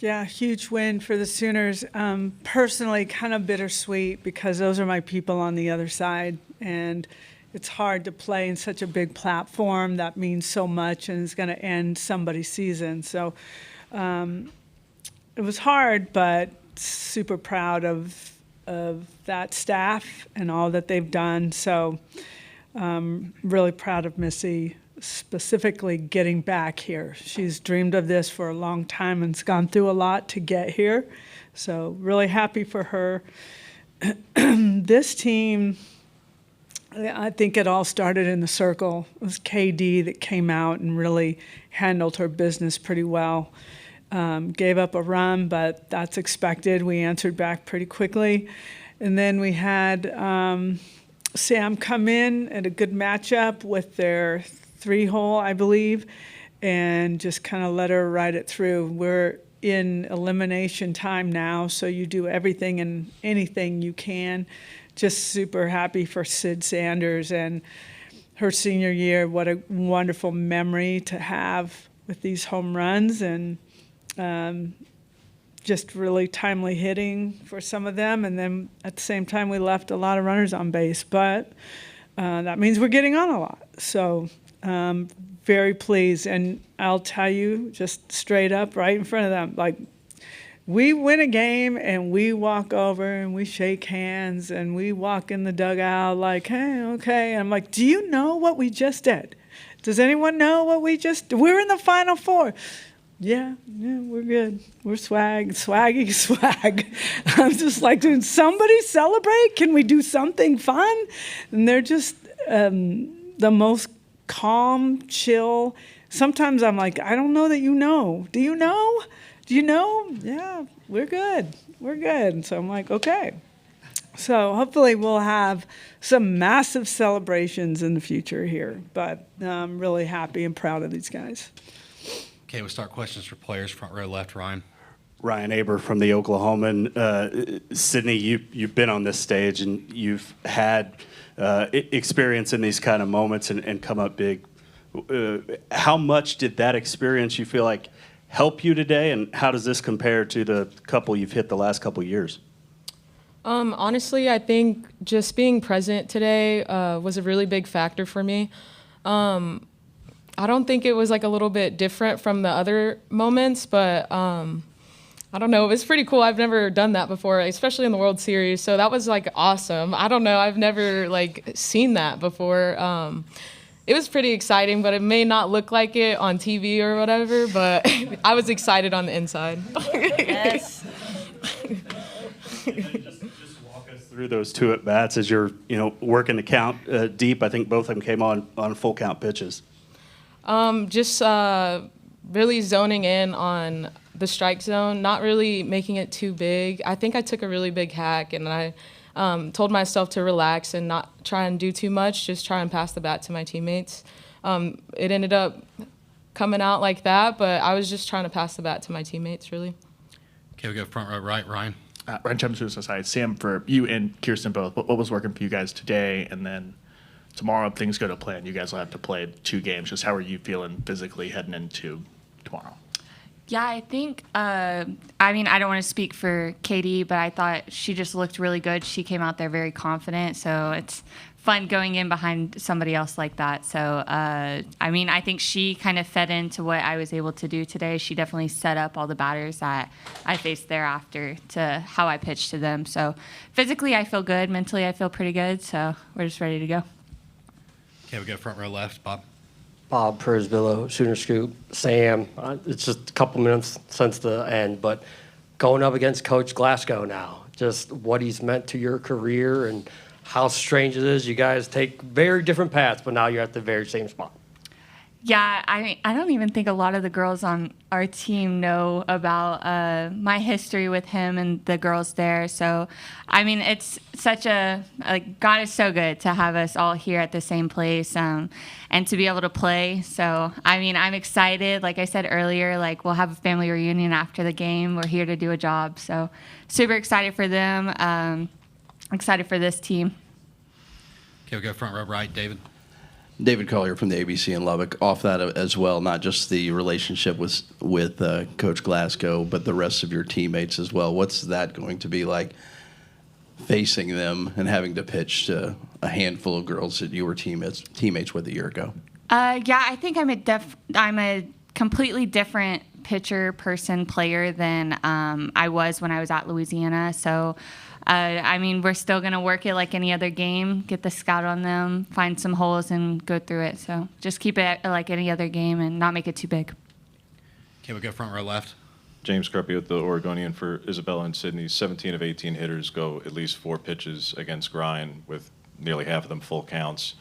Yeah, huge win for the Sooners. Personally, kind of bittersweet because those are my people on the other side. And it's hard to play in such a big platform that means so much and is going to end somebody's season. So it was hard, but super proud of that staff and all that they've done. So really proud of Missy, specifically getting back here. She's dreamed of this for a long time and has gone through a lot to get here. So really happy for her. This team, I think it all started in the circle. It was KD that came out and really handled her business pretty well. Gave up a run, but that's expected. We answered back pretty quickly. And then we had Sam come in at a good matchup with their 3-hole, I believe, and just kind of let her ride it through. We're in elimination time now, so you do everything and anything you can. Just super happy for Sid Sanders and her senior year. What a wonderful memory to have with these home runs, and just really timely hitting for some of them. And then at the same time, we left a lot of runners on base, but that means we're getting on a lot. So very pleased. And I'll tell you, just straight up right in front of them, like, we win a game and we walk over and we shake hands and we walk in the dugout like, hey, okay. And I'm like, do you know what we just did? Does anyone know what we just did? We're in the Final Four. Yeah, we're good. We're swag. I'm just like, did somebody celebrate? Can we do something fun? And they're just the most calm, chill. Sometimes I'm like, I don't know that you know. Do you know? Do you know? Yeah, we're good. We're good. And so I'm like, okay. So hopefully we'll have some massive celebrations in the future here. But I'm really happy and proud of these guys. Okay, we'll start questions for players. Front row left, Ryan. Ryan Aber from the Oklahoman. Sydney, you've been on this stage and you've had experience in these kind of moments and come up big. How much did that experience, you feel like, help you today, and how does this compare to the couple you've hit the last couple years? Honestly, I think just being present today was a really big factor for me. I don't think it was like a little bit different from the other moments, but I don't know. It was pretty cool. I've never done that before, especially in the World Series. So that was like awesome. I don't know. I've never like seen that before. It was pretty exciting, but it may not look like it on TV or whatever, but I was excited on the inside. Yes. just walk us through those 2 at-bats as you're working the count deep. I think both of them came on full count pitches. Just really zoning in on the strike zone, not really making it too big. I think I took a really big hack, and I told myself to relax and not try and do too much, just try and pass the bat to my teammates. It ended up coming out like that, but I was just trying to pass the bat to my teammates, really. Okay, we go front row right, Ryan. Ryan Chambers, Society. Sam, for you and Kirsten both, what was working for you guys today, and then tomorrow if things go to plan, you guys will have to play 2 games. Just how are you feeling physically heading into tomorrow? Yeah, I think, I don't want to speak for Katie, but I thought she just looked really good. She came out there very confident, so it's fun going in behind somebody else like that. So, I think she kind of fed into what I was able to do today. She definitely set up all the batters that I faced thereafter to how I pitched to them. So physically, I feel good. Mentally, I feel pretty good. So we're just ready to go. Okay, we go front row left, Bob. Bob Persbillo, Sooner Scoop. Sam, it's just a couple minutes since the end, but going up against Coach Glasgow now, just what he's meant to your career and how strange it is. You guys take very different paths, but now you're at the very same spot. Yeah, I don't even think a lot of the girls on our team know about my history with him and the girls there. So, it's such God is so good to have us all here at the same place and to be able to play. So, I'm excited. Like I said earlier, we'll have a family reunion after the game. We're here to do a job. So, super excited for them. Excited for this team. Okay, we go front row right, David. David Collier from the ABC in Lubbock. Off that as well, not just the relationship with Coach Glasgow, but the rest of your teammates as well. What's that going to be like, facing them and having to pitch to a handful of girls that you were teammates with a year ago? Yeah, I think I'm a completely different pitcher, person, player than I was when I was at Louisiana. So, I mean, we're still going to work it like any other game, get the scout on them, find some holes, and go through it. So just keep it like any other game and not make it too big. Okay, we go front row left. James Creppy with the Oregonian for Isabella and Sydney. 17 of 18 hitters go at least 4 pitches against Grind, with nearly half of them full counts.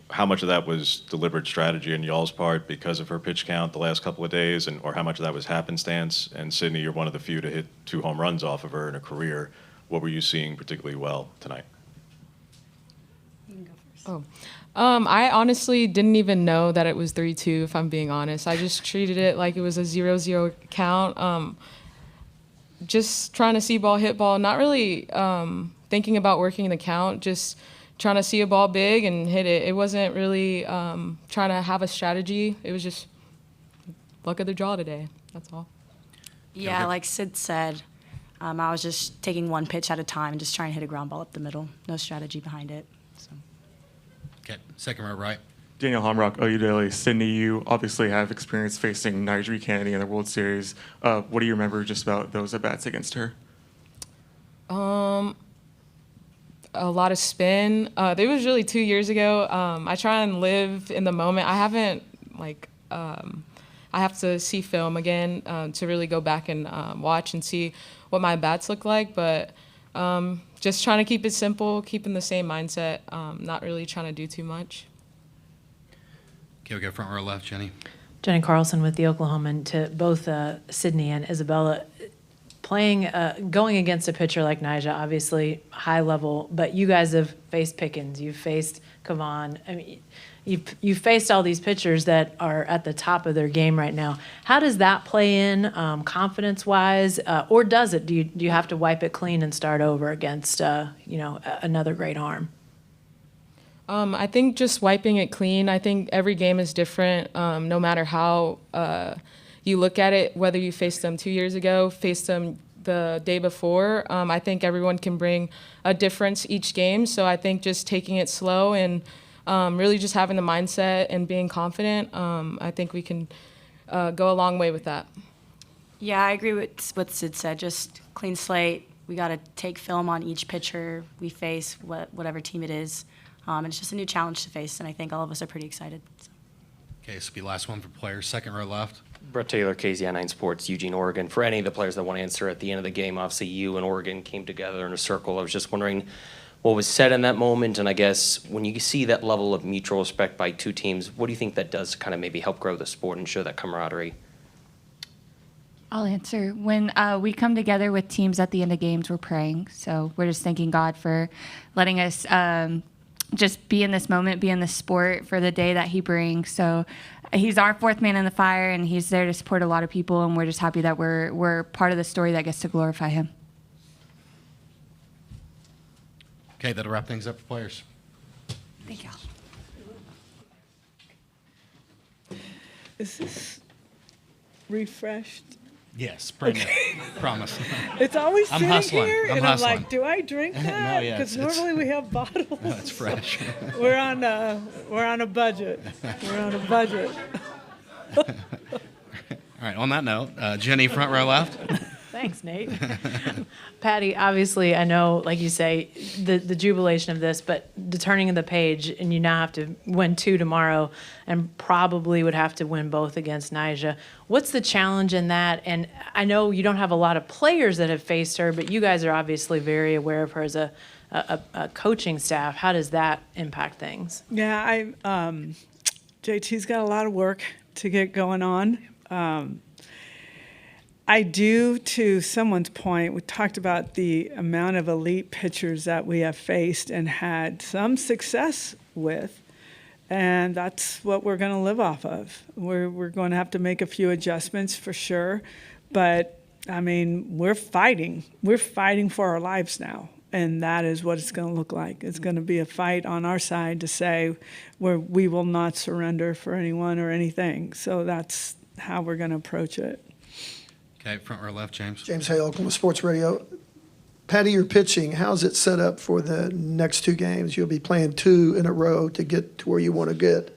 How much of that was deliberate strategy on y'all's part because of her pitch count the last couple of days, or how much of that was happenstance? And Sydney, you're one of the few to hit 2 home runs off of her in a career. What were you seeing particularly well tonight? I honestly didn't even know that it was 3-2, if I'm being honest. I just treated it like it was a 0-0 count. Just trying to see ball, hit ball, not really thinking about working the count, just trying to see a ball big and hit it. It wasn't really trying to have a strategy. It was just luck of the draw today. That's all. Yeah, like Sid said, I was just taking one pitch at a time and just trying to hit a ground ball up the middle. No strategy behind it. So. Okay, second row right. Daniel Homrock, OU Daily. Sydney, you obviously have experience facing Landry Kennedy in the World Series. What do you remember just about those at-bats against her? A lot of spin. It was really 2 years ago. I try and live in the moment. I haven't, I have to see film again to really go back and watch and see what my bats look like. But just trying to keep it simple, keeping the same mindset, not really trying to do too much. Okay, we go front row left, Jenny. Jenny Carlson with the Oklahoman. To both Sydney and Isabella, going against a pitcher like Nyjah, obviously high level, but you guys have faced Pickens, you've faced Kavan. I mean, you've faced all these pitchers that are at the top of their game right now. How does that play in confidence-wise, or does it? Do you have to wipe it clean and start over against another great arm? I think just wiping it clean. I think every game is different, no matter how you look at it, whether you faced them 2 years ago, faced them the day before. I think everyone can bring a difference each game. So I think just taking it slow and really just having the mindset and being confident, I think we can go a long way with that. Yeah, I agree with what Sid said. Just clean slate. We got to take film on each pitcher we face, whatever team it is. And it's just a new challenge to face, and I think all of us are pretty excited. So. Okay, this will be last one for players. Second row left. Brett Taylor, KZI9 Sports, Eugene, Oregon. For any of the players that want to answer at the end of the game, obviously you and Oregon came together in a circle. I was just wondering what was said in that moment, and I guess when you see that level of mutual respect by two teams, what do you think that does to kind of maybe help grow the sport and show that camaraderie? I'll answer. When we come together with teams at the end of games, we're praying. So we're just thanking God for letting us just be in this moment, be in this sport for the day that he brings. So he's our fourth man in the fire, and he's there to support a lot of people, and we're just happy that we're part of the story that gets to glorify him. Okay, that'll wrap things up for players. Thank you. Is this refreshed? Yes, brand new. Promise. It's always I'm sitting hustling. here, I'm and hustling. I'm like, do I drink that? No, yeah, Because it's- normally we have bottles. No, it's fresh. We're on a budget. We're on a budget. All right, on that note, Jenny, front row left. Thanks, Nate. Patty, obviously, I know, like you say, the jubilation of this, but the turning of the page, and you now have to win 2 tomorrow, and probably would have to win both against Nyjah. What's the challenge in that? And I know you don't have a lot of players that have faced her, but you guys are obviously very aware of her as a coaching staff. How does that impact things? Yeah, JT's got a lot of work to get going on. I do, to someone's point, we talked about the amount of elite pitchers that we have faced and had some success with, and that's what we're going to live off of. We're going to have to make a few adjustments for sure, but I mean, we're fighting. We're fighting for our lives now, And that is what it's going to look like. It's going to be a fight on our side to say where we will not surrender for anyone or anything. So that's how we're going to approach it. Okay, front row left, James. James Hay, Oklahoma Sports Radio. Patty, your pitching, how's it set up for the next 2 games? You'll be playing 2 in a row to get to where you want to get.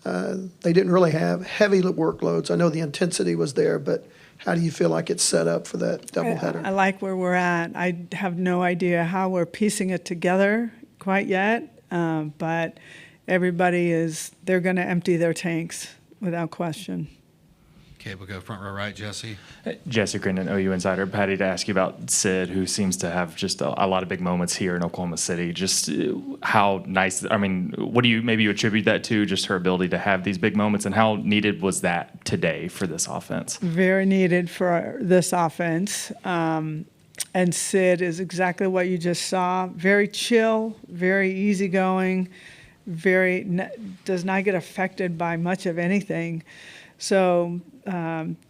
They didn't really have heavy workloads. I know the intensity was there, but how do you feel like it's set up for that doubleheader? I like where we're at. I have no idea how we're piecing it together quite yet, but everybody they're going to empty their tanks without question. Okay, we'll go front row right, Jesse. Jesse Crittenden, OU Insider. Patty, to ask you about Sid, who seems to have just a lot of big moments here in Oklahoma City. Just how nice, I mean, what do you maybe attribute that to, just her ability to have these big moments, and how needed was that today for this offense? Very needed for this offense. And Sid is exactly what you just saw. Very chill, very easygoing, does not get affected by much of anything. So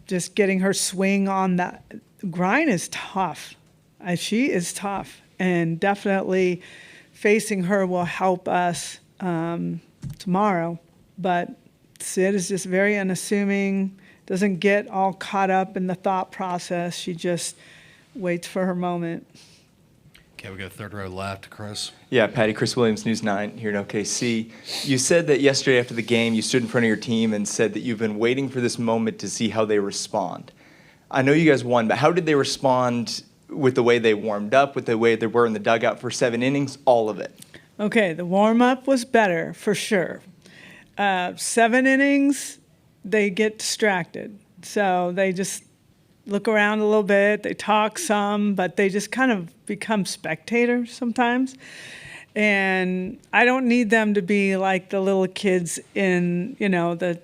just getting her swing on that grind is tough. She is tough, and definitely facing her will help us tomorrow. But Sid is just very unassuming, doesn't get all caught up in the thought process. She just waits for her moment. Okay, we go third row left, Chris. Yeah, Patty, Chris Williams, News 9 here in OKC. You said that yesterday after the game, you stood in front of your team and said that you've been waiting for this moment to see how they respond. I know you guys won, but how did they respond with the way they warmed up, with the way they were in the dugout for 7 innings, all of it? Okay, the warm-up was better, for sure. 7 innings, they get distracted. So they just look around a little bit, they talk some, but they just kind of become spectators sometimes. And I don't need them to be like the little kids in, the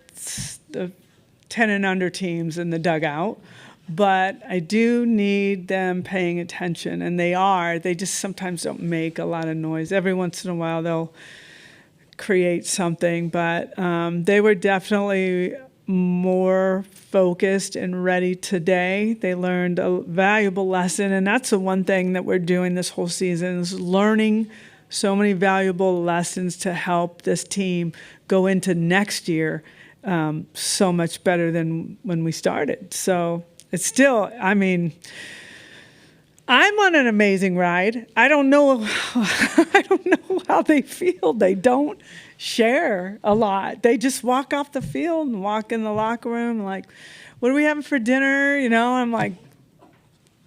10 and under teams in the dugout. But I do need them paying attention, and they are. They just sometimes don't make a lot of noise. Every once in a while they'll create something, but they were definitely more focused and ready today. They learned a valuable lesson, and that's the one thing that we're doing this whole season is learning so many valuable lessons to help this team go into next year so much better than when we started. So it's still, I'm on an amazing ride. I don't know how they feel. They don't share a lot. They just walk off the field and walk in the locker room like, what are we having for dinner? I'm like,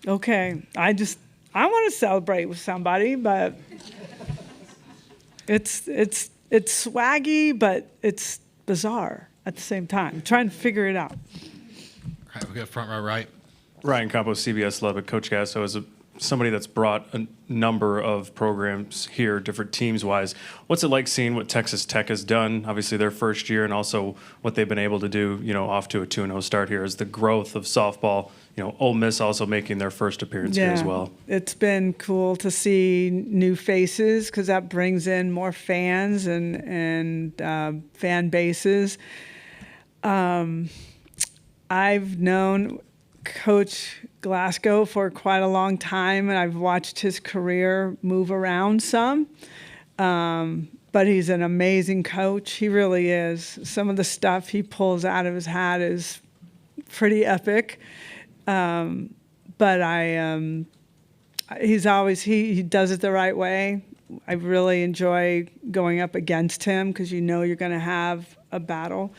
okay, I want to celebrate with somebody, but it's swaggy, but it's bizarre at the same time. I'm trying to figure it out. All right, we go front row right. Ryan Campos, CBS Lubbock. Coach Gasso, as somebody that's brought a number of programs here, different teams-wise, what's it like seeing what Texas Tech has done, obviously their first year, and also what they've been able to do, off to a 2-0 start here as the growth of softball, Ole Miss also making their first appearance here as well. It's been cool to see new faces because that brings in more fans and fan bases. I've known Coach Glasgow for quite a long time, and I've watched his career move around some. But he's an amazing coach. He really is. Some of the stuff he pulls out of his hat is pretty epic. But he does it the right way. I really enjoy going up against him because you're going to have a battle.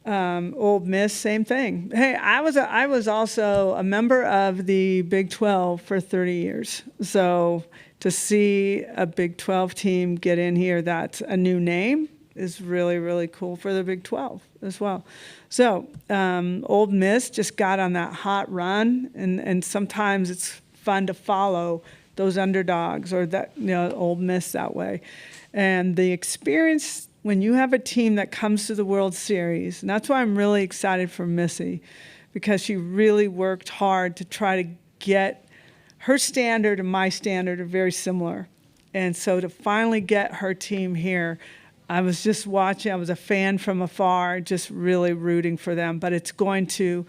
Ole Miss, same thing. Hey, I was also a member of the Big 12 for 30 years. So to see a Big 12 team get in here that's a new name is really, really cool for the Big 12 as well. So Ole Miss just got on that hot run, and sometimes it's fun to follow those underdogs or that Ole Miss that way. And the experience when you have a team that comes to the World Series, and that's why I'm really excited for Missy, because she really worked hard to try to get her standard and my standard are very similar. And so to finally get her team here, I was just watching, I was a fan from afar, just really rooting for them. But it's going to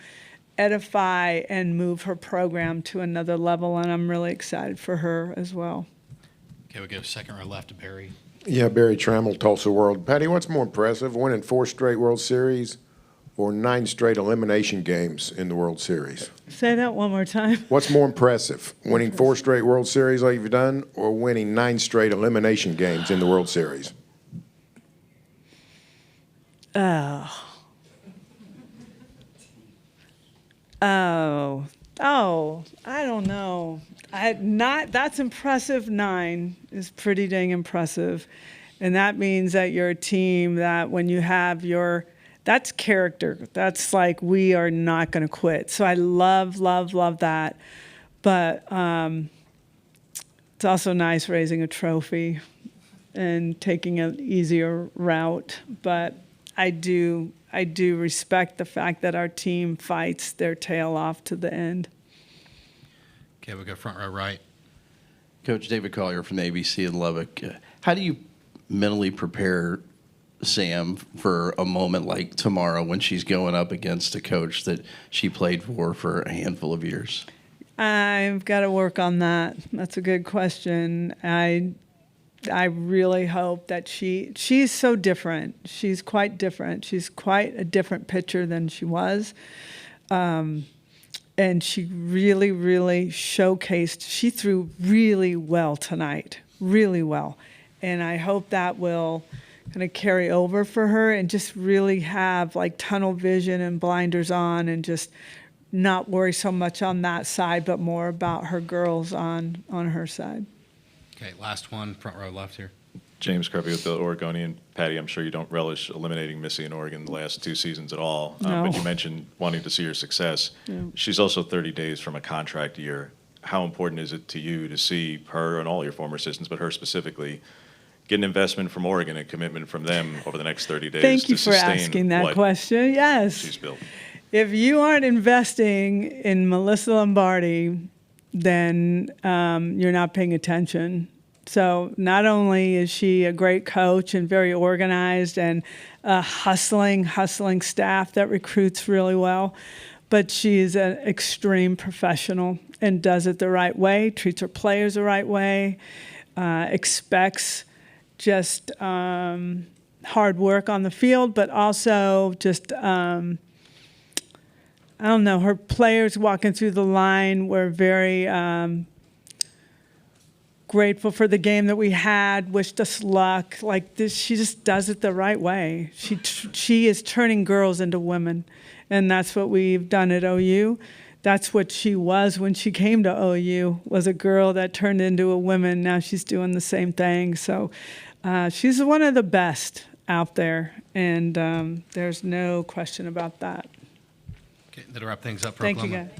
edify and move her program to another level, and I'm really excited for her as well. Okay, we go second row left to Barry. Yeah, Barry Trammell, Tulsa World. Patty, what's more impressive, winning 4 straight World Series or 9 straight elimination games in the World Series? Say that one more time. What's more impressive, winning 4 straight World Series like you've done or winning 9 straight elimination games in the World Series? I don't know. That's impressive. 9 is pretty dang impressive. And that means that you're a team that when you have that's character. That's like, we are not going to quit. So I love that. But it's also nice raising a trophy and taking an easier route. But I do respect the fact that our team fights their tail off to the end. Okay, we go front row right. Coach David Collier from the ABC in Lubbock. How do you mentally prepare Sam for a moment like tomorrow when she's going up against a coach that she played for a handful of years? I've got to work on that. That's a good question. I really hope that she's so different. She's quite different. She's quite a different pitcher than she was. And she really, really showcased. She threw really well tonight, really well. And I hope that will kind of carry over for her and just really have like tunnel vision and blinders on and just not worry so much on that side, but more about her girls on her side. Okay, last one, front row left here. James Kirby with the Oregonian. Patty, I'm sure you don't relish eliminating Missy in Oregon the last 2 seasons at all. No. But you mentioned wanting to see her success. Yeah. She's also 30 days from a contract year. How important is it to you to see her and all your former assistants, but her specifically, get an investment from Oregon, a commitment from them over the next 30 days Thank to you for sustain asking that what question. Yes. she's built? If you aren't investing in Melissa Lombardi, then you're not paying attention. So not only is she a great coach and very organized and a hustling staff that recruits really well, but she's an extreme professional and does it the right way, treats her players the right way, expects just hard work on the field, but also just, I don't know, her players walking through the line were very grateful for the game that we had, wished us luck. Like this, she just does it the right way. She is turning girls into women, and that's what we've done at OU. That's what she was when she came to OU, was a girl that turned into a woman. Now she's doing the same thing. So she's one of the best out there, and there's no question about that. Okay, that'll wrap things up for Thank you, Oklahoma. guys.